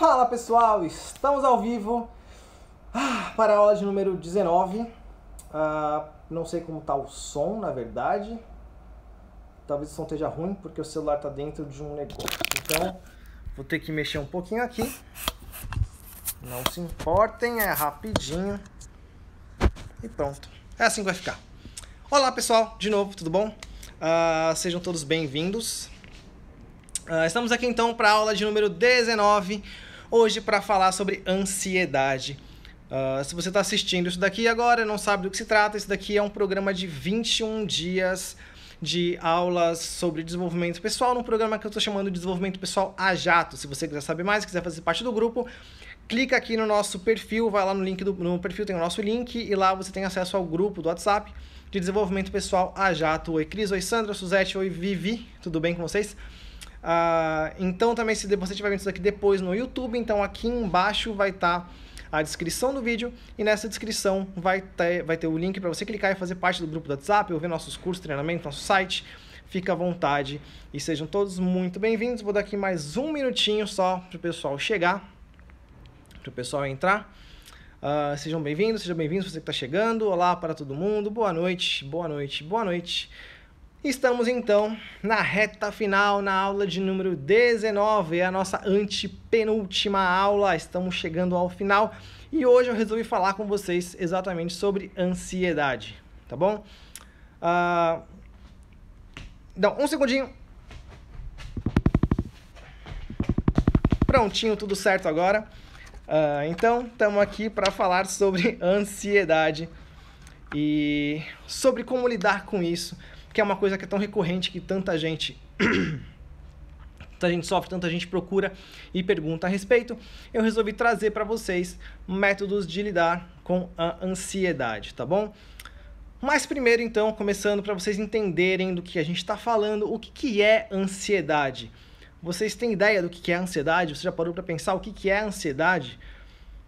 Fala pessoal, estamos ao vivo para a aula de número 19. Não sei como está o som, na verdade. Talvez o som esteja ruim porque o celular está dentro de um negócio. Então, vou ter que mexer um pouquinho aqui. Não se importem, é rapidinho. E pronto. É assim que vai ficar. Olá pessoal, de novo, tudo bom? Sejam todos bem-vindos. Estamos aqui então para a aula de número 19, hoje para falar sobre ansiedade. Se você está assistindo isso daqui agora e não sabe do que se trata, isso daqui é um programa de 21 dias de aulas sobre desenvolvimento pessoal, num programa que eu estou chamando de Desenvolvimento Pessoal a Jato. Se você quiser saber mais, quiser fazer parte do grupo, clica aqui no nosso perfil, vai lá no link no perfil, tem o nosso link e lá você tem acesso ao grupo do WhatsApp de Desenvolvimento Pessoal a Jato. Oi Cris, oi Sandra, Suzete, oi Vivi, tudo bem com vocês? Então também, se você estiver vendo isso aqui depois no YouTube, então aqui embaixo vai estar a descrição do vídeo e nessa descrição vai ter o link para você clicar e fazer parte do grupo do WhatsApp ou ver nossos cursos, treinamento, nosso site. Fica à vontade e sejam todos muito bem-vindos. Vou dar aqui mais um minutinho só para o pessoal chegar, para o pessoal entrar. Sejam bem-vindos, você que está chegando. Olá para todo mundo, boa noite, boa noite, boa noite. Estamos então na reta final, na aula de número 19, é a nossa antepenúltima aula, estamos chegando ao final e hoje eu resolvi falar com vocês exatamente sobre ansiedade, tá bom? Então, um segundinho. Prontinho, tudo certo agora. Então, estamos aqui para falar sobre ansiedade e sobre como lidar com isso, que é uma coisa que é tão recorrente que tanta gente sofre, tanta gente procura e pergunta a respeito. Eu resolvi trazer para vocês métodos de lidar com a ansiedade, tá bom? Mas primeiro, então, começando para vocês entenderem do que a gente está falando, o que é ansiedade? Vocês têm ideia do que é ansiedade? Você já parou para pensar o que é ansiedade?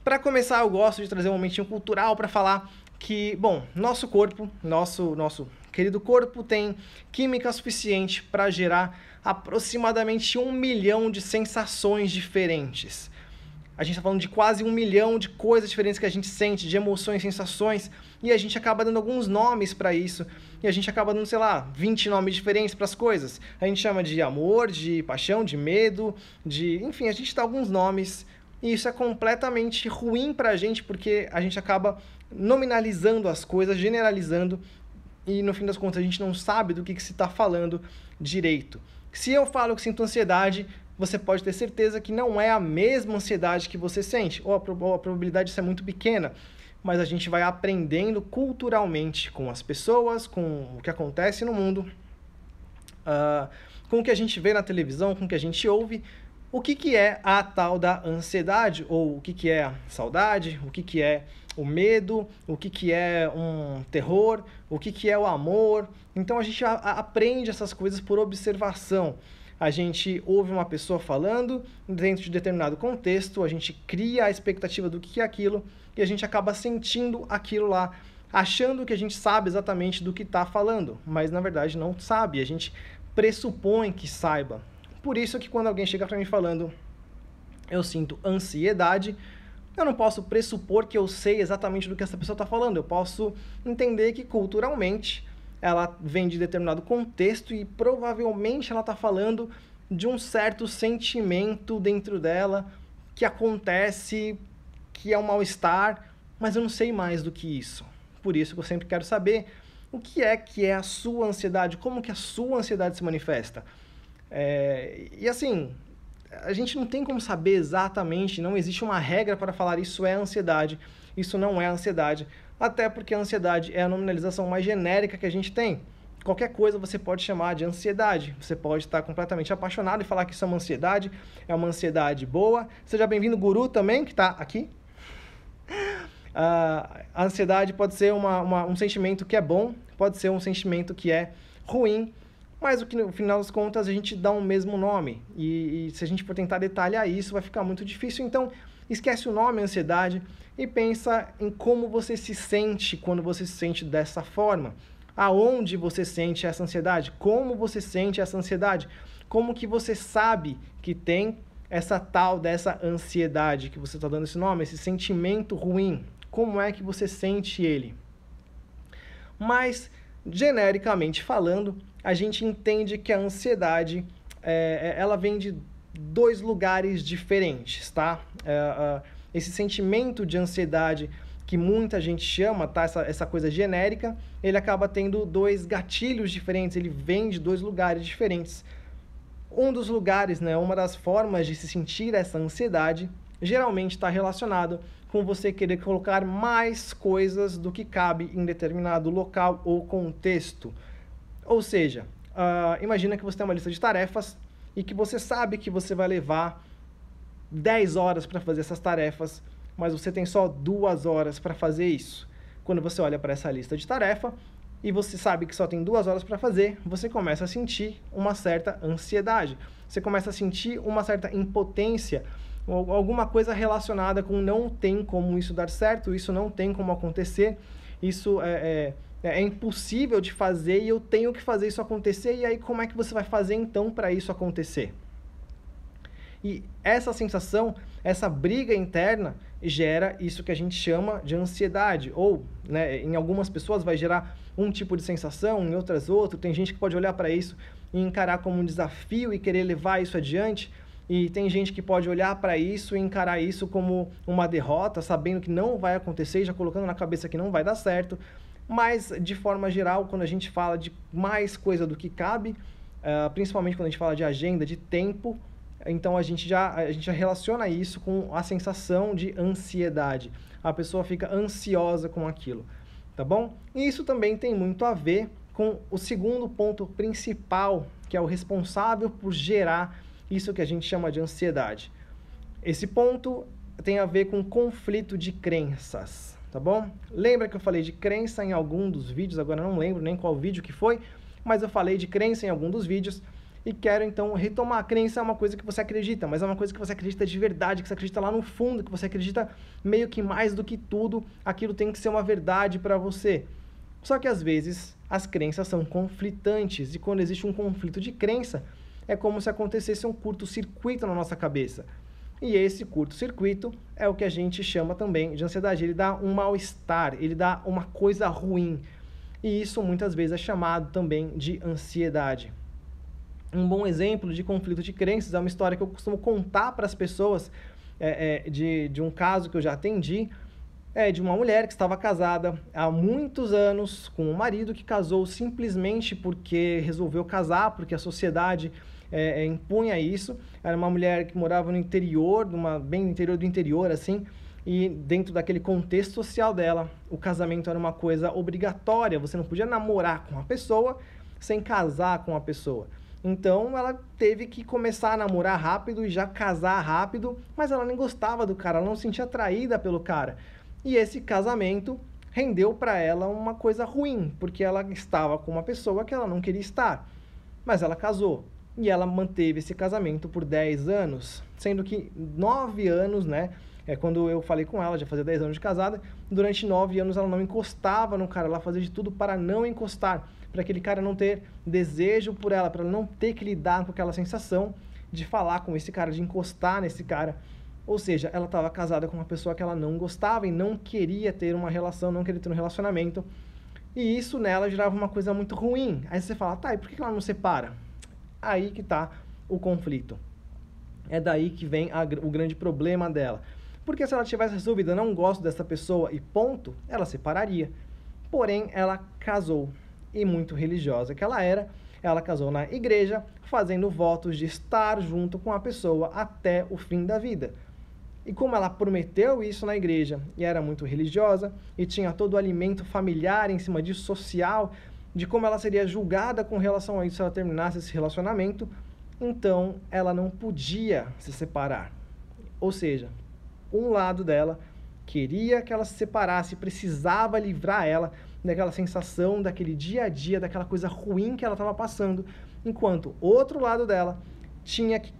Para começar, eu gosto de trazer um momentinho cultural para falar que, bom, nosso corpo, nosso querido corpo tem química suficiente para gerar aproximadamente 1 milhão de sensações diferentes. A gente está falando de quase 1 milhão de coisas diferentes que a gente sente, de emoções, sensações, e a gente acaba dando alguns nomes para isso, e a gente acaba dando, sei lá, 20 nomes diferentes para as coisas. A gente chama de amor, de paixão, de medo, enfim, a gente dá alguns nomes, e isso é completamente ruim para a gente, porque a gente acaba nominalizando as coisas, generalizando, e no fim das contas a gente não sabe do que se está falando direito. Se eu falo que sinto ansiedade, você pode ter certeza que não é a mesma ansiedade que você sente, ou a probabilidade disso é muito pequena, mas a gente vai aprendendo culturalmente com as pessoas, com o que acontece no mundo, com o que a gente vê na televisão, com o que a gente ouve, o que é a tal da ansiedade, ou o que é a saudade, o que é o medo, o que é um terror, o que é o amor. Então a gente aprende essas coisas por observação. A gente ouve uma pessoa falando dentro de determinado contexto, a gente cria a expectativa do que é aquilo e a gente acaba sentindo aquilo lá, achando que a gente sabe exatamente do que está falando, mas na verdade não sabe, a gente pressupõe que saiba. Por isso que quando alguém chega para mim falando eu sinto ansiedade, eu não posso pressupor que eu sei exatamente do que essa pessoa está falando. Eu posso entender que culturalmente ela vem de determinado contexto e provavelmente ela está falando de um certo sentimento dentro dela que acontece, que é um mal-estar, mas eu não sei mais do que isso. Por isso que eu sempre quero saber o que é a sua ansiedade, como que a sua ansiedade se manifesta. E assim, a gente não tem como saber exatamente, não existe uma regra para falar isso é ansiedade, isso não é ansiedade, até porque a ansiedade é a nominalização mais genérica que a gente tem. Qualquer coisa você pode chamar de ansiedade, você pode estar completamente apaixonado e falar que isso é uma ansiedade boa. Seja bem-vindo, Guru, também, que está aqui. A ansiedade pode ser um sentimento que é bom, pode ser um sentimento que é ruim, mas no final das contas a gente dá um mesmo nome, e se a gente for tentar detalhar isso vai ficar muito difícil. Então esquece o nome ansiedade e pensa em como você se sente quando você se sente dessa forma. Aonde você sente essa ansiedade? Como você sente essa ansiedade? Como que você sabe que tem essa tal dessa ansiedade, que você está dando esse nome, esse sentimento ruim. Como é que você sente ele? Mas, genericamente falando, a gente entende que a ansiedade, ela vem de dois lugares diferentes, tá? Esse sentimento de ansiedade que muita gente chama, tá? Essa coisa genérica, ele acaba tendo dois gatilhos diferentes, ele vem de dois lugares diferentes. Um dos lugares, né, uma das formas de se sentir essa ansiedade, geralmente está relacionado com você querer colocar mais coisas do que cabe em determinado local ou contexto. Ou seja, imagina que você tem uma lista de tarefas e que você sabe que você vai levar 10 horas para fazer essas tarefas, mas você tem só 2 horas para fazer isso. Quando você olha para essa lista de tarefa e você sabe que só tem 2 horas para fazer, você começa a sentir uma certa ansiedade. Você começa a sentir uma certa impotência, alguma coisa relacionada com não tem como isso dar certo, isso não tem como acontecer, isso é impossível de fazer e eu tenho que fazer isso acontecer, e aí como é que você vai fazer então para isso acontecer? E essa sensação, essa briga interna gera isso que a gente chama de ansiedade, ou, né, em algumas pessoas vai gerar um tipo de sensação, em outras outro. Tem gente que pode olhar para isso e encarar como um desafio e querer levar isso adiante, e tem gente que pode olhar para isso e encarar isso como uma derrota, sabendo que não vai acontecer e já colocando na cabeça que não vai dar certo. Mas, de forma geral, quando a gente fala de mais coisa do que cabe, principalmente quando a gente fala de agenda, de tempo, então a gente já relaciona isso com a sensação de ansiedade. A pessoa fica ansiosa com aquilo, tá bom? E isso também tem muito a ver com o segundo ponto principal, que é o responsável por gerar isso que a gente chama de ansiedade. Esse ponto tem a ver com conflito de crenças, tá bom? Lembra que eu falei de crença em algum dos vídeos, agora eu não lembro nem qual vídeo que foi, mas eu falei de crença em algum dos vídeos. E quero, então, retomar. A crença é uma coisa que você acredita, mas é uma coisa que você acredita de verdade, que você acredita lá no fundo, que você acredita meio que mais do que tudo, aquilo tem que ser uma verdade para você. Só que, às vezes, as crenças são conflitantes, e quando existe um conflito de crença, é como se acontecesse um curto-circuito na nossa cabeça. E esse curto-circuito é o que a gente chama também de ansiedade. Ele dá um mal-estar, ele dá uma coisa ruim. E isso, muitas vezes, é chamado também de ansiedade. Um bom exemplo de conflito de crenças é uma história que eu costumo contar para as pessoas de um caso que eu já atendi, de uma mulher que estava casada há muitos anos com um marido que casou simplesmente porque resolveu casar, porque a sociedade impunha isso. Era uma mulher que morava no interior, bem no interior do interior, assim, e dentro daquele contexto social dela, o casamento era uma coisa obrigatória, você não podia namorar com a pessoa sem casar com a pessoa. Então, ela teve que começar a namorar rápido e já casar rápido, mas ela nem gostava do cara, ela não se sentia atraída pelo cara. E esse casamento rendeu para ela uma coisa ruim, porque ela estava com uma pessoa que ela não queria estar. Mas ela casou, e ela manteve esse casamento por 10 anos, sendo que 9 anos, né? Quando eu falei com ela, já fazia 10 anos de casada, durante 9 anos ela não encostava no cara, ela fazia de tudo para não encostar, para aquele cara não ter desejo por ela, para ela não ter que lidar com aquela sensação de falar com esse cara, de encostar nesse cara. Ou seja, ela estava casada com uma pessoa que ela não gostava e não queria ter uma relação, não queria ter um relacionamento. E isso nela gerava uma coisa muito ruim. Aí você fala, tá, e por que ela não separa? Aí que está o conflito. É daí que vem o grande problema dela. Porque se ela tivesse resolvido, eu não gosto dessa pessoa e ponto, ela separaria. Porém, ela casou. E muito religiosa que ela casou na igreja, fazendo votos de estar junto com a pessoa até o fim da vida. E como ela prometeu isso na igreja, e era muito religiosa, e tinha todo o alimento familiar em cima disso, social, de como ela seria julgada com relação a isso se ela terminasse esse relacionamento, então ela não podia se separar. Ou seja, um lado dela queria que ela se separasse, precisava livrar ela daquela sensação, daquele dia a dia, daquela coisa ruim que ela estava passando, enquanto outro lado dela tinha que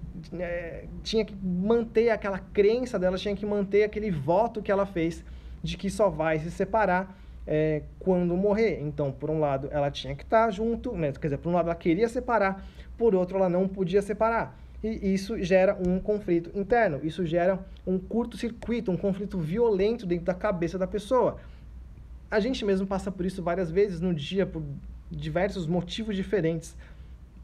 manter aquela crença dela, tinha que manter aquele voto que ela fez de que só vai se separar quando morrer. Então, por um lado, ela tinha que estar junto, né? Quer dizer, por um lado ela queria separar, por outro ela não podia separar. E isso gera um conflito interno, isso gera um curto-circuito, um conflito violento dentro da cabeça da pessoa. A gente mesmo passa por isso várias vezes no dia, por diversos motivos diferentes.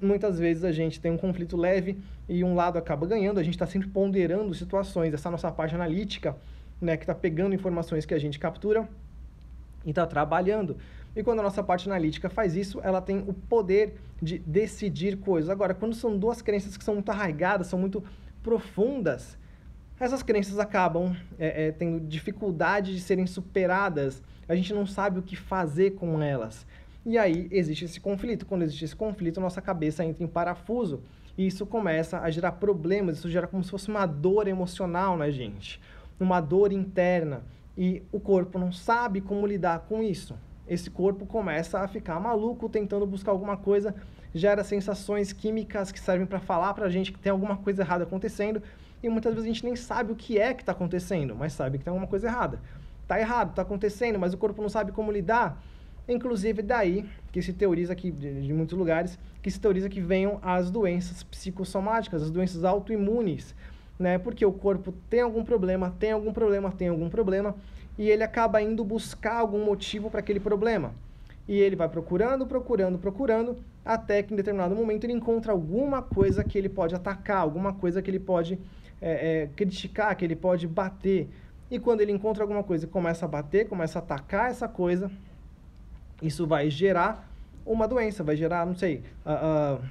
Muitas vezes a gente tem um conflito leve e um lado acaba ganhando, a gente está sempre ponderando situações, essa nossa parte analítica, né, que está pegando informações que a gente captura e está trabalhando. E quando a nossa parte analítica faz isso, ela tem o poder de decidir coisas. Agora, quando são duas crenças que são muito arraigadas, são muito profundas, essas crenças acabam tendo dificuldade de serem superadas. A gente não sabe o que fazer com elas. E aí existe esse conflito. Quando existe esse conflito, nossa cabeça entra em parafuso. E isso começa a gerar problemas. Isso gera como se fosse uma dor emocional na gente. Uma dor interna. E o corpo não sabe como lidar com isso. Esse corpo começa a ficar maluco, tentando buscar alguma coisa, gera sensações químicas que servem para falar para a gente que tem alguma coisa errada acontecendo, e muitas vezes a gente nem sabe o que é que está acontecendo, mas sabe que tem alguma coisa errada. Está errado, está acontecendo, mas o corpo não sabe como lidar. Inclusive daí que se teoriza aqui, de muitos lugares, que se teoriza que venham as doenças psicossomáticas, as doenças autoimunes, né? Porque o corpo tem algum problema, e ele acaba indo buscar algum motivo para aquele problema. E ele vai procurando, até que em determinado momento ele encontra alguma coisa que ele pode atacar, alguma coisa que ele pode criticar, que ele pode bater. E quando ele encontra alguma coisa e começa a bater, começa a atacar essa coisa, isso vai gerar uma doença, vai gerar, não sei,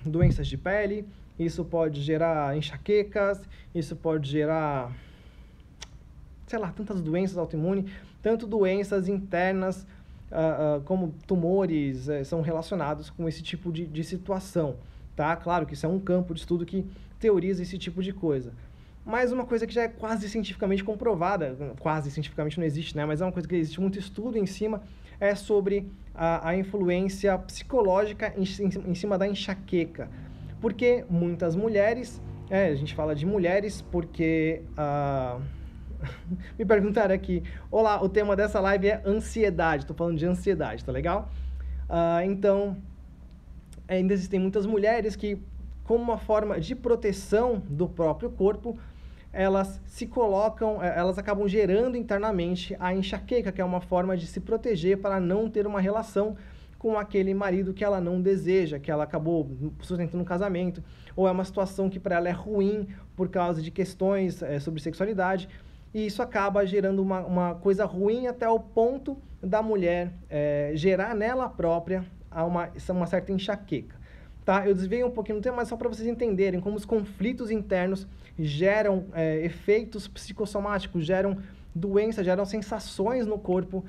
doenças de pele, isso pode gerar enxaquecas, isso pode gerar, sei lá, tantas doenças autoimunes, tanto doenças internas como tumores são relacionados com esse tipo de situação, tá? Claro que isso é um campo de estudo que teoriza esse tipo de coisa. Mas uma coisa que já é quase cientificamente comprovada, quase cientificamente não existe, né? Mas é uma coisa que existe muito estudo em cima, é sobre a influência psicológica em cima da enxaqueca. Porque muitas mulheres, a gente fala de mulheres porque... me perguntaram aqui, olá, o tema dessa live é ansiedade, estou falando de ansiedade, tá legal? Então, ainda existem muitas mulheres que, como uma forma de proteção do próprio corpo, elas se colocam, elas acabam gerando internamente a enxaqueca, que é uma forma de se proteger para não ter uma relação com aquele marido que ela não deseja, que ela acabou sustentando um casamento, ou é uma situação que para ela é ruim por causa de questões sobre sexualidade, e isso acaba gerando uma coisa ruim até o ponto da mulher gerar nela própria uma certa enxaqueca. Tá? Eu desviei um pouquinho do tema, mas só para vocês entenderem como os conflitos internos geram efeitos psicossomáticos, geram doenças, geram sensações no corpo.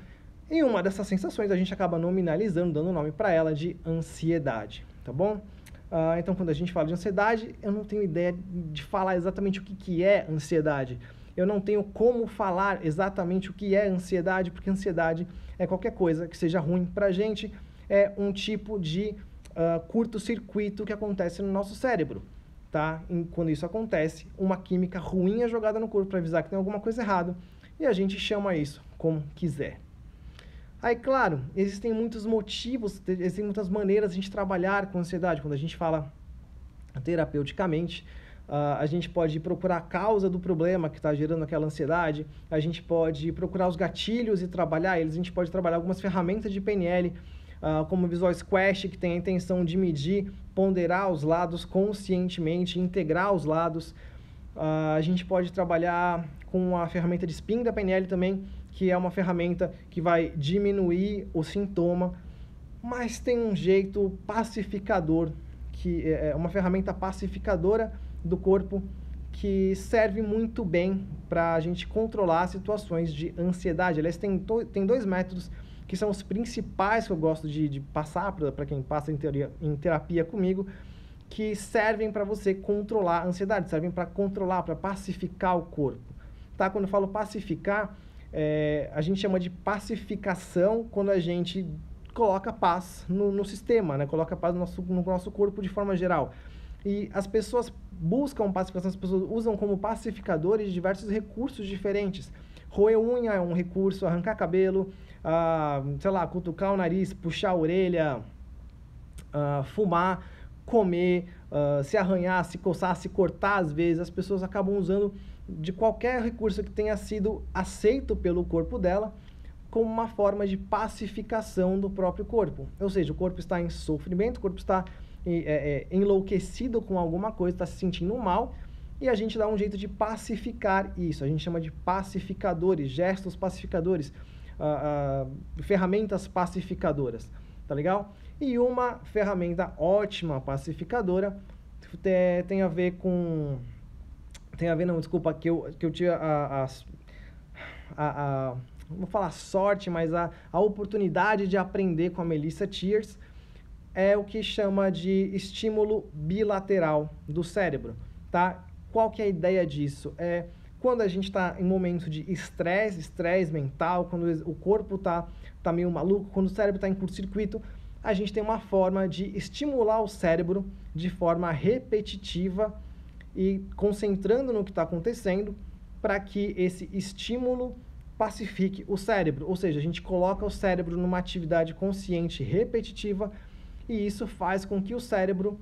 E uma dessas sensações a gente acaba nominalizando, dando nome para ela de ansiedade, tá bom? Então, quando a gente fala de ansiedade, eu não tenho ideia de falar exatamente o que é ansiedade. Eu não tenho como falar exatamente o que é ansiedade, porque ansiedade é qualquer coisa que seja ruim para a gente, é um tipo de curto-circuito que acontece no nosso cérebro, tá? E quando isso acontece, uma química ruim é jogada no corpo para avisar que tem alguma coisa errada, e a gente chama isso como quiser. Aí, claro, existem muitos motivos, existem muitas maneiras de a gente trabalhar com ansiedade. Quando a gente fala terapeuticamente, a gente pode procurar a causa do problema que está gerando aquela ansiedade, a gente pode procurar os gatilhos e trabalhar eles, a gente pode trabalhar algumas ferramentas de PNL, como o Visual Squash, que tem a intenção de medir, ponderar os lados conscientemente, integrar os lados. A gente pode trabalhar com a ferramenta de Spin da PNL também, que é uma ferramenta que vai diminuir o sintoma, mas tem um jeito pacificador, que é uma ferramenta pacificadora do corpo, que serve muito bem para a gente controlar situações de ansiedade. Aliás, tem dois métodos que são os principais que eu gosto de passar para quem passa em terapia comigo, que servem para você controlar a ansiedade, servem para controlar, para pacificar o corpo. Tá? Quando eu falo pacificar, a gente chama de pacificação quando a gente coloca paz no sistema, né? Coloca paz no nosso corpo de forma geral. E as pessoas buscam pacificação, as pessoas usam como pacificadores diversos recursos diferentes. Roer unha é um recurso, arrancar cabelo, sei lá, cutucar o nariz, puxar a orelha, fumar, comer, se arranhar, se coçar, se cortar às vezes. As pessoas acabam usando de qualquer recurso que tenha sido aceito pelo corpo dela como uma forma de pacificação do próprio corpo. Ou seja, o corpo está em sofrimento, o corpo está enlouquecido com alguma coisa, está se sentindo mal, e a gente dá um jeito de pacificar isso. A gente chama de pacificadores, gestos pacificadores, ferramentas pacificadoras, tá legal? E uma ferramenta ótima pacificadora tem a ver com... desculpa, que eu tive não vou falar sorte, mas a oportunidade de aprender com a Melissa Tiers, é o que chama de estímulo bilateral do cérebro, tá? Qual que é a ideia disso? É quando a gente está em momento de estresse mental, quando o corpo tá meio maluco, quando o cérebro está em curto-circuito, a gente tem uma forma de estimular o cérebro de forma repetitiva e concentrando no que está acontecendo para que esse estímulo pacifique o cérebro. Ou seja, a gente coloca o cérebro numa atividade consciente repetitiva e isso faz com que o cérebro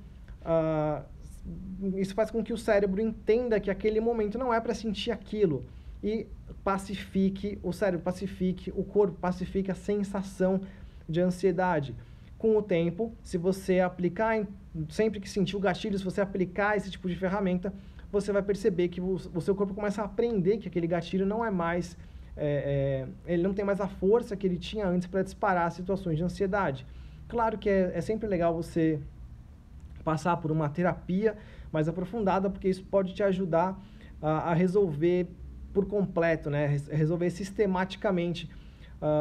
entenda que aquele momento não é para sentir aquilo e pacifique o cérebro, pacifique o corpo, pacifique a sensação de ansiedade. Com o tempo, se você aplicar, sempre que sentir o gatilho, se você aplicar esse tipo de ferramenta, você vai perceber que o seu corpo começa a aprender que aquele gatilho não é mais, ele não tem mais a força que ele tinha antes para disparar situações de ansiedade. Claro que é sempre legal você passar por uma terapia mais aprofundada, porque isso pode te ajudar a resolver por completo, né? Resolver sistematicamente,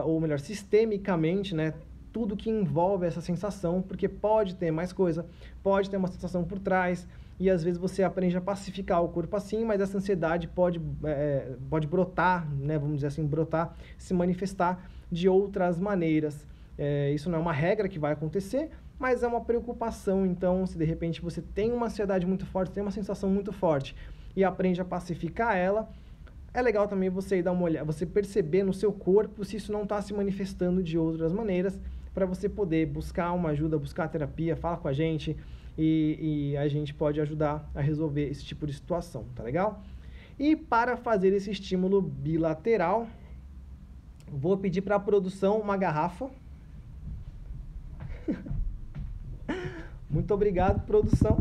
ou melhor, sistemicamente, né? Tudo que envolve essa sensação, porque pode ter mais coisa, pode ter uma sensação por trás, e às vezes você aprende a pacificar o corpo assim, mas essa ansiedade pode brotar, né? Vamos dizer assim, brotar, se manifestar de outras maneiras. Isso não é uma regra que vai acontecer, mas é uma preocupação. Então, se de repente você tem uma ansiedade muito forte, tem uma sensação muito forte e aprende a pacificar ela, é legal também você dar uma olhada, você perceber no seu corpo se isso não está se manifestando de outras maneiras, para você poder buscar uma ajuda, buscar terapia, fala com a gente e a gente pode ajudar a resolver esse tipo de situação, tá legal? E para fazer esse estímulo bilateral, vou pedir para a produção uma garrafa. Muito obrigado, produção.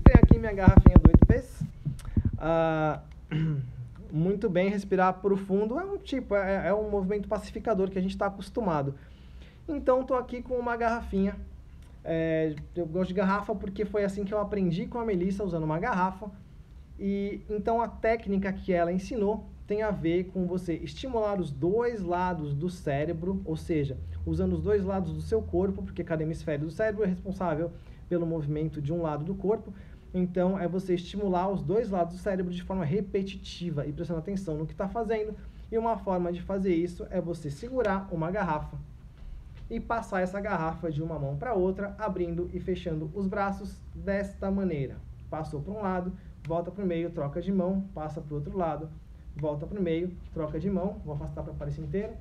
Tenho aqui minha garrafinha do 8Ps. Muito bem, respirar profundo é um movimento pacificador que a gente está acostumado. Então, estou aqui com uma garrafinha. Eu gosto de garrafa porque foi assim que eu aprendi com a Melissa, usando uma garrafa. E então a técnica que ela ensinou tem a ver com você estimular os dois lados do cérebro, ou seja, usando os dois lados do seu corpo, porque cada hemisfério do cérebro é responsável pelo movimento de um lado do corpo. Então, é você estimular os dois lados do cérebro de forma repetitiva e prestando atenção no que está fazendo. E uma forma de fazer isso é você segurar uma garrafa e passar essa garrafa de uma mão para outra, abrindo e fechando os braços desta maneira. Passou para um lado, volta para o meio, troca de mão, passa para o outro lado, volta para o meio, troca de mão, vou afastar para aparecer inteiro,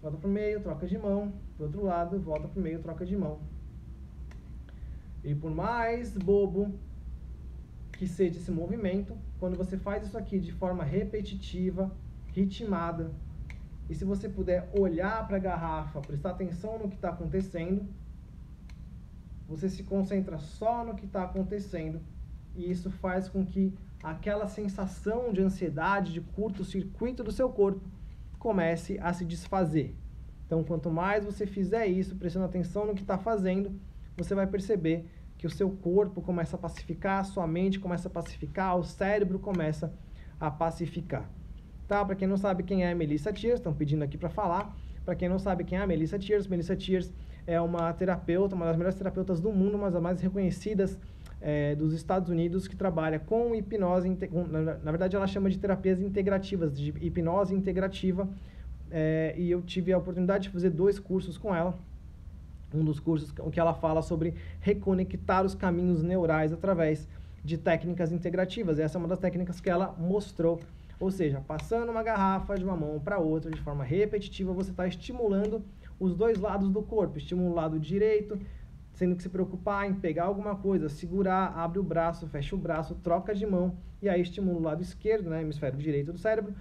volta para o meio, troca de mão, para o outro lado, volta para o meio, troca de mão. E por mais bobo que seja esse movimento, quando você faz isso aqui de forma repetitiva, ritmada, e se você puder olhar para a garrafa, prestar atenção no que está acontecendo, você se concentra só no que está acontecendo, e isso faz com que aquela sensação de ansiedade, de curto-circuito do seu corpo, comece a se desfazer. Então, quanto mais você fizer isso, prestando atenção no que está fazendo, você vai perceber que o seu corpo começa a pacificar, a sua mente começa a pacificar, o cérebro começa a pacificar. Tá? Para quem não sabe quem é a Melissa Tiers, estão pedindo aqui para falar. Para quem não sabe quem é a Melissa Tiers é uma terapeuta, uma das melhores terapeutas do mundo, uma das mais reconhecidas dos Estados Unidos, que trabalha com hipnose, na verdade ela chama de terapias integrativas, de hipnose integrativa, e eu tive a oportunidade de fazer 2 cursos com ela. Um dos cursos que ela fala sobre reconectar os caminhos neurais através de técnicas integrativas. Essa é uma das técnicas que ela mostrou. Ou seja, passando uma garrafa de uma mão para outra de forma repetitiva, você está estimulando os dois lados do corpo. Estimula o lado direito, sendo que se preocupar em pegar alguma coisa, segurar, abre o braço, fecha o braço, troca de mão, e aí estimula o lado esquerdo, né, hemisfério direito do cérebro,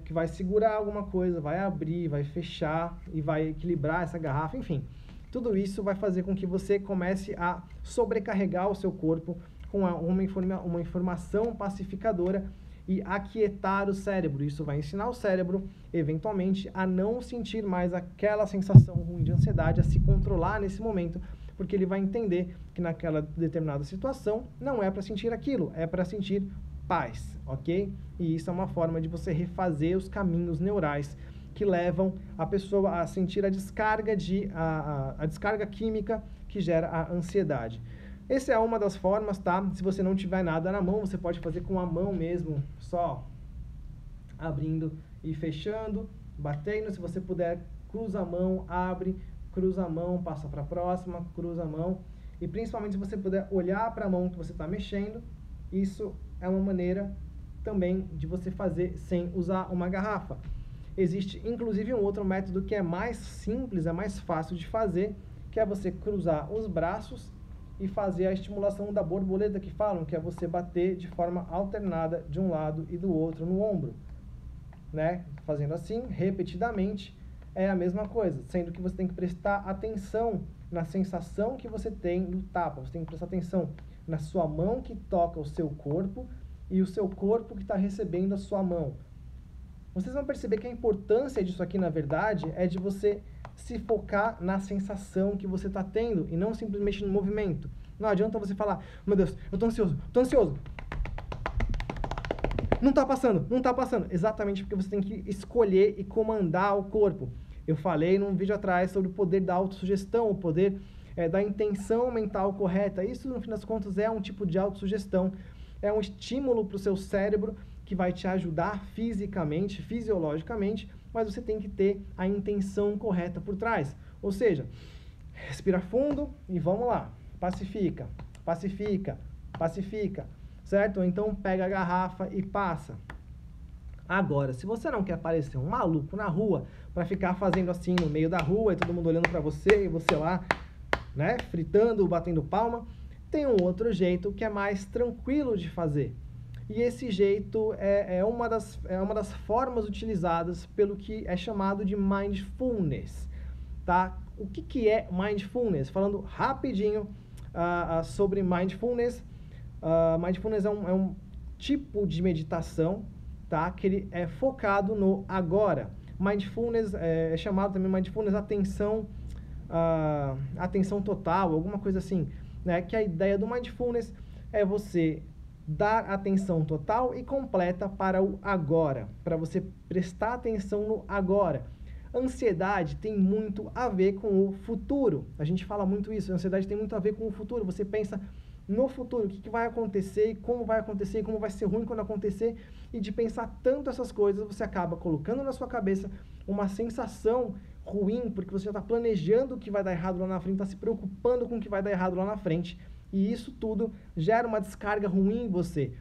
que vai segurar alguma coisa, vai abrir, vai fechar e vai equilibrar essa garrafa, enfim. Tudo isso vai fazer com que você comece a sobrecarregar o seu corpo com uma informação pacificadora e aquietar o cérebro. Isso vai ensinar o cérebro, eventualmente, a não sentir mais aquela sensação ruim de ansiedade, a se controlar nesse momento, porque ele vai entender que naquela determinada situação não é para sentir aquilo, é para sentir paz, ok? E isso é uma forma de você refazer os caminhos neurais que levam a pessoa a sentir a descarga, a descarga química que gera a ansiedade. Essa é uma das formas, tá? Se você não tiver nada na mão, você pode fazer com a mão mesmo, só abrindo e fechando, batendo. Se você puder, cruza a mão, abre, cruza a mão, passa para a próxima, cruza a mão. E principalmente se você puder olhar para a mão que você está mexendo, isso é uma maneira também de você fazer sem usar uma garrafa. Existe inclusive um outro método que é mais simples, é mais fácil de fazer, que é você cruzar os braços e fazer a estimulação da borboleta que falam, que é você bater de forma alternada de um lado e do outro no ombro, né? Fazendo assim, repetidamente, é a mesma coisa, sendo que você tem que prestar atenção na sensação que você tem no tapa, você tem que prestar atenção na sua mão que toca o seu corpo e o seu corpo que está recebendo a sua mão. Vocês vão perceber que a importância disso aqui, na verdade, é de você se focar na sensação que você está tendo e não simplesmente no movimento. Não adianta você falar, meu Deus, eu estou ansioso. Não está passando. Exatamente porque você tem que escolher e comandar o corpo. Eu falei num vídeo atrás sobre o poder da autossugestão, o poder da intenção mental correta. Isso, no fim das contas, é um tipo de autossugestão. É um estímulo para o seu cérebro que vai te ajudar fisicamente, fisiologicamente, mas você tem que ter a intenção correta por trás. Ou seja, respira fundo e vamos lá. Pacifica, pacifica, pacifica, certo? Ou então pega a garrafa e passa. Agora, se você não quer parecer um maluco na rua, para ficar fazendo assim no meio da rua e todo mundo olhando para você e você lá, né, fritando, batendo palma, tem um outro jeito que é mais tranquilo de fazer. E esse jeito é uma das formas utilizadas pelo que é chamado de mindfulness, tá? O que é mindfulness? Falando rapidinho sobre mindfulness. Mindfulness é um tipo de meditação, tá? Que ele é focado no agora. Mindfulness é chamado também mindfulness atenção total, alguma coisa assim, né? Que a ideia do mindfulness é você dar atenção total e completa para o agora, para você prestar atenção no agora. Ansiedade tem muito a ver com o futuro. A gente fala muito isso, a ansiedade tem muito a ver com o futuro. Você pensa no futuro, o que vai acontecer, e como vai acontecer, e como vai ser ruim quando acontecer, e de pensar tanto essas coisas, você acaba colocando na sua cabeça uma sensação ruim, porque você já está planejando o que vai dar errado lá na frente, está se preocupando com o que vai dar errado lá na frente, e isso tudo gera uma descarga ruim em você.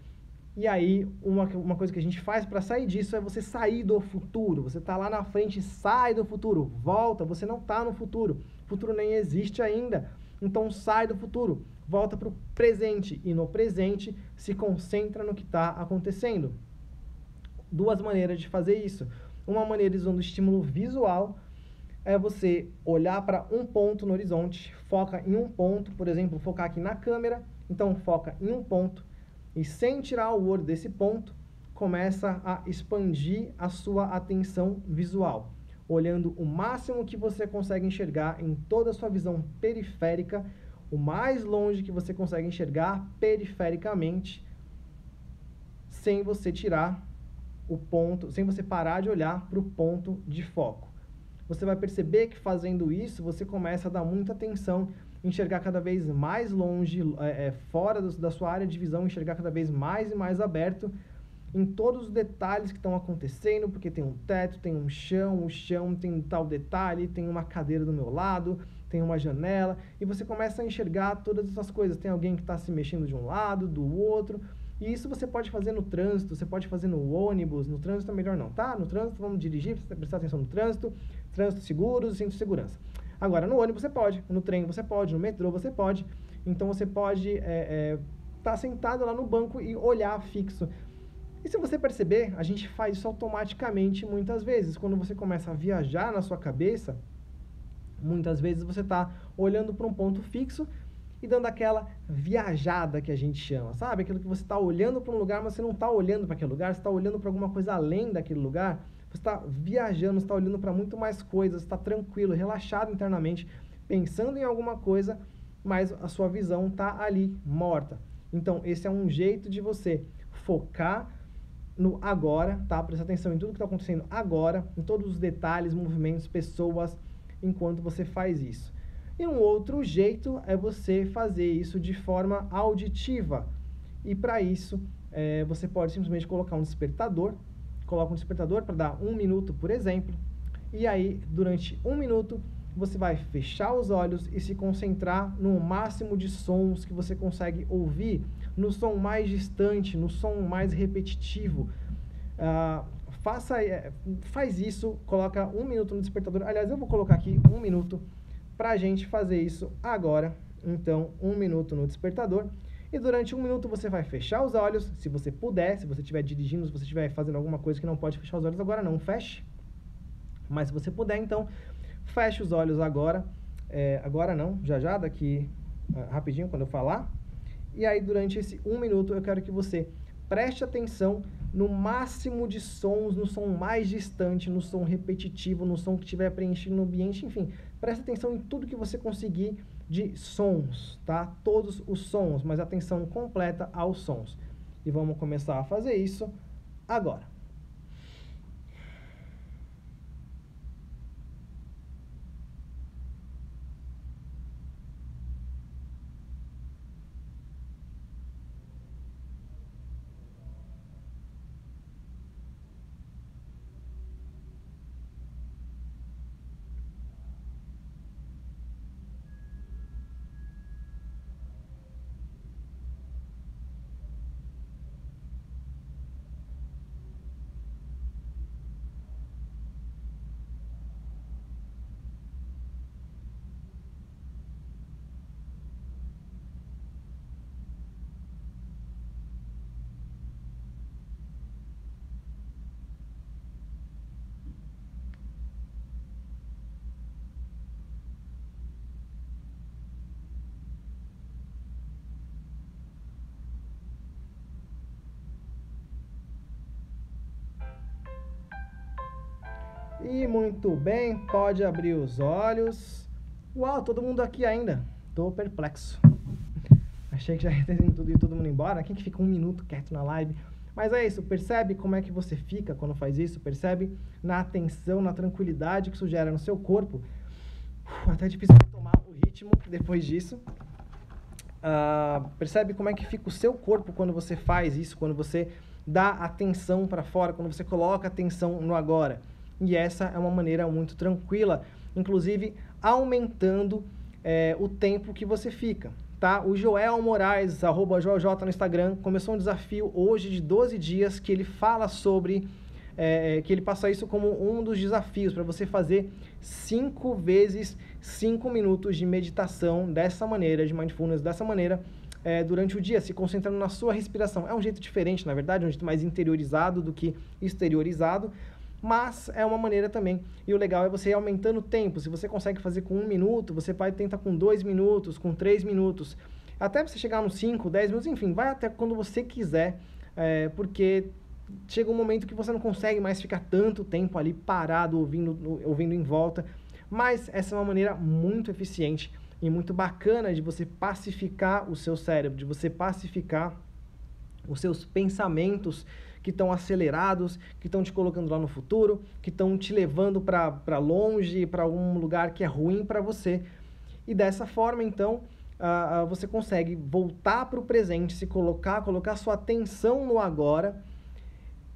E aí, uma coisa que a gente faz para sair disso é você sair do futuro. Você está lá na frente, sai do futuro, volta, você não está no futuro. O futuro nem existe ainda. Então sai do futuro, volta para o presente. E no presente, se concentra no que está acontecendo. Duas maneiras de fazer isso. Uma maneira usando o estímulo visual é você olhar para um ponto no horizonte, foca em um ponto, por exemplo, focar aqui na câmera, então foca em um ponto e sem tirar o olho desse ponto, começa a expandir a sua atenção visual, olhando o máximo que você consegue enxergar em toda a sua visão periférica, o mais longe que você consegue enxergar perifericamente, sem você tirar o ponto, sem você parar de olhar para o ponto de foco. Você vai perceber que fazendo isso, você começa a dar muita atenção, enxergar cada vez mais longe, fora da sua área de visão, enxergar cada vez mais e mais aberto em todos os detalhes que estão acontecendo, porque tem um teto, tem um chão, o chão tem tal detalhe, tem uma cadeira do meu lado, tem uma janela, e você começa a enxergar todas essas coisas. Tem alguém que está se mexendo de um lado, do outro, e isso você pode fazer no trânsito, você pode fazer no ônibus, no trânsito é melhor não, tá? No trânsito vamos dirigir, prestar atenção no trânsito seguro, cinto de segurança. Agora, no ônibus você pode, no trem você pode, no metrô você pode. Então, você pode estar sentado lá no banco e olhar fixo. E se você perceber, a gente faz isso automaticamente muitas vezes. Quando você começa a viajar na sua cabeça, muitas vezes você está olhando para um ponto fixo e dando aquela viajada que a gente chama, sabe? Aquilo que você está olhando para um lugar, mas você não está olhando para aquele lugar, você está olhando para alguma coisa além daquele lugar. Você está viajando, você está olhando para muito mais coisas, está tranquilo, relaxado internamente, pensando em alguma coisa, mas a sua visão está ali, morta. Então, esse é um jeito de você focar no agora, tá? Presta atenção em tudo que está acontecendo agora, em todos os detalhes, movimentos, pessoas, enquanto você faz isso. E um outro jeito é você fazer isso de forma auditiva. E para isso, você pode simplesmente colocar um despertador. Coloca um despertador para dar 1 minuto, por exemplo. E aí, durante 1 minuto, você vai fechar os olhos e se concentrar no máximo de sons que você consegue ouvir, no som mais distante, no som mais repetitivo. Faz isso, coloca 1 minuto no despertador. Aliás, eu vou colocar aqui 1 minuto para a gente fazer isso agora. Então, 1 minuto no despertador. E durante 1 minuto você vai fechar os olhos, se você puder, se você estiver dirigindo, se você estiver fazendo alguma coisa que não pode fechar os olhos agora, não feche. Mas se você puder, então, feche os olhos agora. Agora não, já, daqui rapidinho, quando eu falar. E aí, durante esse 1 minuto, eu quero que você preste atenção no máximo de sons, no som mais distante, no som repetitivo, no som que estiver preenchendo no ambiente, enfim. Preste atenção em tudo que você conseguir de sons, tá? Todos os sons, mas atenção completa aos sons. E vamos começar a fazer isso agora. E muito bem, pode abrir os olhos. Uau, todo mundo aqui ainda. Tô perplexo. Achei que já ia ter todo mundo embora. Quem que fica 1 minuto quieto na live? Mas é isso, percebe como é que você fica quando faz isso? Percebe na atenção, na tranquilidade que isso gera no seu corpo? Até é difícil retomar o ritmo depois disso. Percebe como é que fica o seu corpo quando você faz isso, quando você dá atenção para fora, quando você coloca atenção no agora. E essa é uma maneira muito tranquila, inclusive aumentando o tempo que você fica. Tá? O Joel Moraes, @JoJ no Instagram, começou um desafio hoje de 12 dias que ele fala sobre, que ele passa isso como um dos desafios, para você fazer 5 vezes 5 minutos de meditação dessa maneira, de mindfulness dessa maneira, durante o dia, se concentrando na sua respiração. É um jeito diferente, na verdade, um jeito mais interiorizado do que exteriorizado, mas é uma maneira também, e o legal é você ir aumentando o tempo. Se você consegue fazer com 1 minuto, você pode tentar com 2 minutos, com 3 minutos, até você chegar nos 5, 10 minutos, enfim, vai até quando você quiser, porque chega um momento que você não consegue mais ficar tanto tempo ali parado, ouvindo em volta, mas essa é uma maneira muito eficiente e muito bacana de você pacificar o seu cérebro, de você pacificar os seus pensamentos que estão acelerados, que estão te colocando lá no futuro, que estão te levando para longe, para algum lugar que é ruim para você. E dessa forma, então, você consegue voltar para o presente, se colocar sua atenção no agora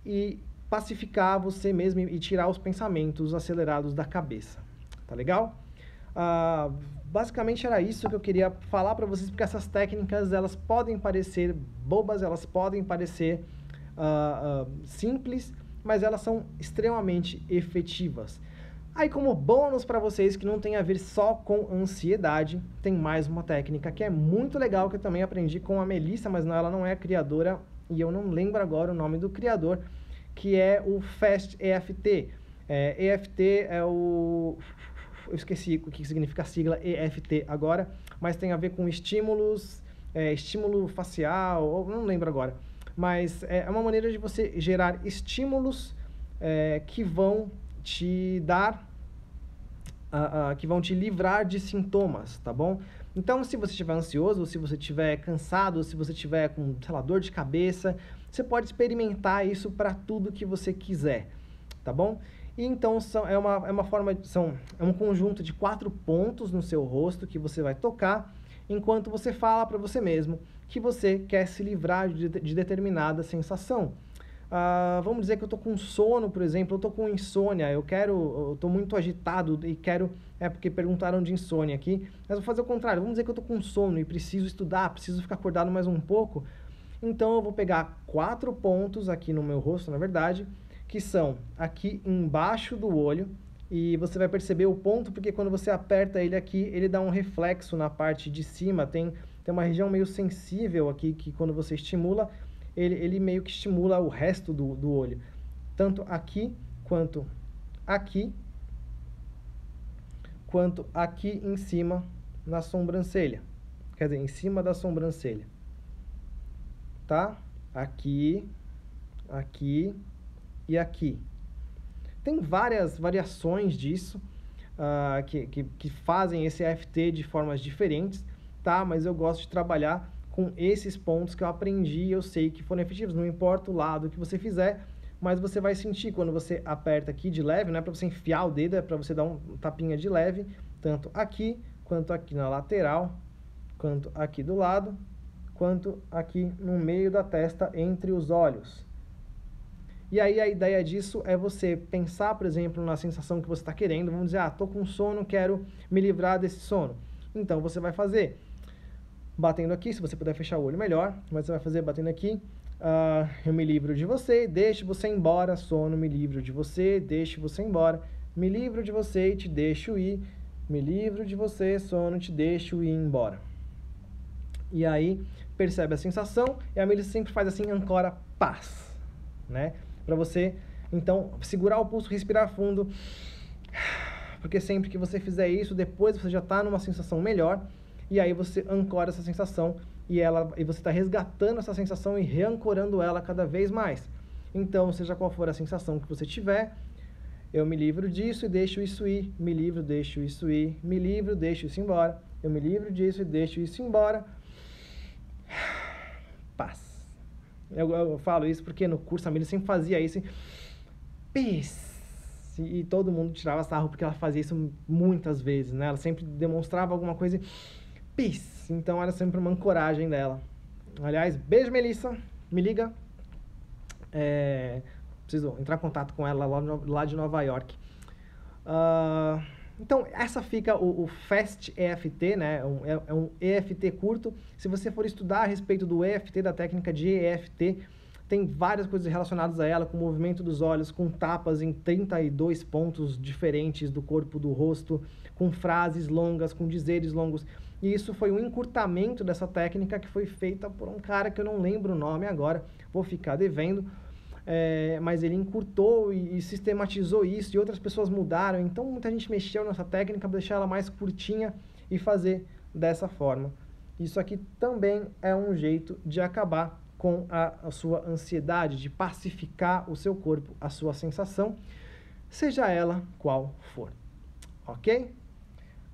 e pacificar você mesmo e tirar os pensamentos acelerados da cabeça. Tá legal? Basicamente era isso que eu queria falar para vocês, porque essas técnicas, elas podem parecer bobas, elas podem parecer simples, mas elas são extremamente efetivas. Aí, como bônus para vocês que não tem a ver só com ansiedade, tem mais uma técnica que é muito legal, que eu também aprendi com a Melissa, mas não, ela não é a criadora, e eu não lembro agora o nome do criador, que é o Fast EFT. EFT é o... Eu esqueci o que significa a sigla EFT agora, mas tem a ver com estímulos, estímulo facial, ou não lembro agora. Mas é uma maneira de você gerar estímulos que vão te dar, que vão te livrar de sintomas, tá bom? Então, se você estiver ansioso, ou se você estiver cansado, ou se você estiver com, sei lá, dor de cabeça, você pode experimentar isso para tudo que você quiser, tá bom? E então é um conjunto de 4 pontos no seu rosto que você vai tocar enquanto você fala para você mesmo que você quer se livrar de determinada sensação. Vamos dizer que eu estou com sono, por exemplo, eu estou com insônia, eu estou muito agitado e quero, porque perguntaram de insônia aqui, mas vou fazer o contrário, vamos dizer que eu estou com sono e preciso estudar, preciso ficar acordado mais um pouco, então eu vou pegar 4 pontos aqui no meu rosto, na verdade, que são aqui embaixo do olho, e você vai perceber o ponto, porque quando você aperta ele aqui, ele dá um reflexo na parte de cima, tem uma região meio sensível aqui, que quando você estimula, ele meio que estimula o resto do olho. Tanto aqui, quanto aqui em cima na sobrancelha. Quer dizer, em cima da sobrancelha. Tá? Aqui, aqui e aqui. Tem várias variações disso, que fazem esse EFT de formas diferentes, tá? Mas eu gosto de trabalhar com esses pontos que eu aprendi e eu sei que foram efetivos. Não importa o lado que você fizer, mas você vai sentir quando você aperta aqui de leve, não é para você enfiar o dedo, é para você dar um tapinha de leve, tanto aqui, quanto aqui na lateral, quanto aqui do lado, quanto aqui no meio da testa, entre os olhos. E aí a ideia disso é você pensar, por exemplo, na sensação que você está querendo. Vamos dizer, estou com sono, quero me livrar desse sono. Então você vai fazer batendo aqui, se você puder fechar o olho melhor, mas você vai fazer batendo aqui, eu me livro de você, deixo você embora, sono, me livro de você, deixo você embora, me livro de você e te deixo ir, me livro de você, sono, te deixo ir embora. E aí, percebe a sensação, e a Melissa sempre faz assim, ancora paz, né? Para você, então, segurar o pulso, respirar fundo, porque sempre que você fizer isso, depois você já está numa sensação melhor, e aí você ancora essa sensação e você está resgatando essa sensação e reancorando ela cada vez mais. Então, seja qual for a sensação que você tiver, eu me livro disso e deixo isso ir, me livro, deixo isso ir, me livro, deixo isso embora, eu me livro disso e deixo isso embora. Paz. Eu falo isso porque no curso a Melissa sempre fazia isso. Peace. E todo mundo tirava sarro porque ela fazia isso muitas vezes, né? Ela sempre demonstrava alguma coisa e peace. Então era sempre uma ancoragem dela. Aliás, beijo, Melissa. Me liga. Preciso entrar em contato com ela lá de Nova York. Então, essa fica o Fast EFT, né? É um EFT curto. Se você for estudar a respeito do EFT, da técnica de EFT, tem várias coisas relacionadas a ela, com o movimento dos olhos, com tapas em 32 pontos diferentes do corpo do rosto, com frases longas, com dizeres longos. E isso foi um encurtamento dessa técnica que foi feita por um cara que eu não lembro o nome agora, vou ficar devendo. Mas ele encurtou e sistematizou isso, e outras pessoas mudaram, então muita gente mexeu nessa técnica para deixar ela mais curtinha e fazer dessa forma. Isso aqui também é um jeito de acabar com a sua ansiedade, de pacificar o seu corpo, a sua sensação, seja ela qual for, ok?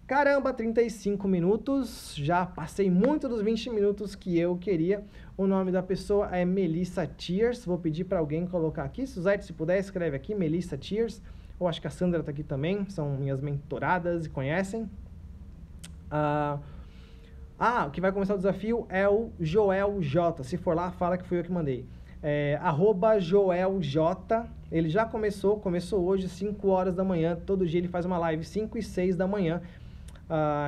Caramba, 35 minutos, já passei muito dos 20 minutos que eu queria. O nome da pessoa é Melissa Tears, vou pedir para alguém colocar aqui. Suzete, se puder, escreve aqui, Melissa Tears. Eu acho que a Sandra está aqui também, são minhas mentoradas e conhecem. O que vai começar o desafio é o Joel J. Se for lá, fala que fui eu que mandei. @JoelJ, ele já começou hoje, 5 horas da manhã. Todo dia ele faz uma live, 5 e 6 da manhã.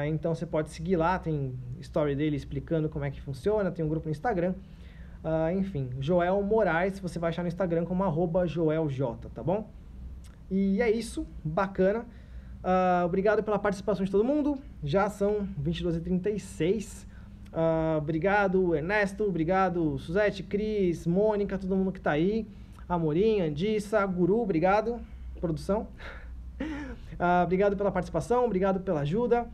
Então você pode seguir lá, tem story dele explicando como é que funciona, tem um grupo no Instagram. Enfim, Joel Moraes, você vai achar no Instagram como @JoelJ, tá bom? E é isso, bacana. Obrigado pela participação de todo mundo. Já são 22h36. Obrigado, Ernesto. Obrigado, Suzete, Cris, Mônica, todo mundo que tá aí. Amorim, Andissa, Guru, obrigado. Produção. Obrigado pela participação, obrigado pela ajuda.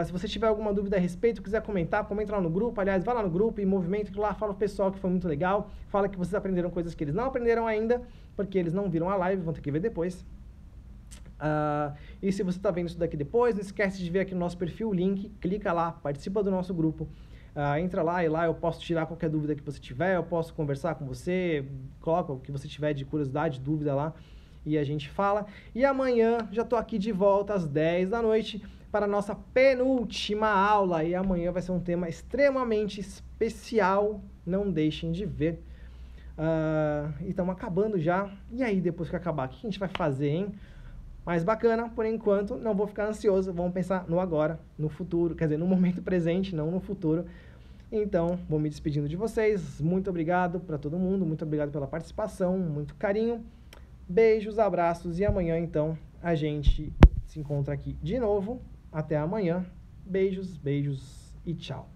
Se você tiver alguma dúvida a respeito, quiser comentar, comenta lá no grupo. Aliás, vai lá no grupo e movimenta lá, fala pro pessoal que foi muito legal. Fala que vocês aprenderam coisas que eles não aprenderam ainda, porque eles não viram a live, vão ter que ver depois. E se você está vendo isso daqui depois, não esquece de ver aqui no nosso perfil o link, clica lá, participa do nosso grupo. Entra lá e lá eu posso tirar qualquer dúvida que você tiver, eu posso conversar com você, coloca o que você tiver de curiosidade, dúvida lá e a gente fala. E amanhã já estou aqui de volta às 10 da noite para a nossa penúltima aula. E amanhã vai ser um tema extremamente especial, não deixem de ver. E estamos acabando já. E aí, depois que acabar, o que a gente vai fazer, hein? Mais bacana, por enquanto, não vou ficar ansioso, vamos pensar no agora, no futuro, quer dizer, no momento presente, não no futuro. Então, vou me despedindo de vocês, muito obrigado para todo mundo, muito obrigado pela participação, muito carinho, beijos, abraços e amanhã, então, a gente se encontra aqui de novo. Até amanhã, beijos, beijos e tchau.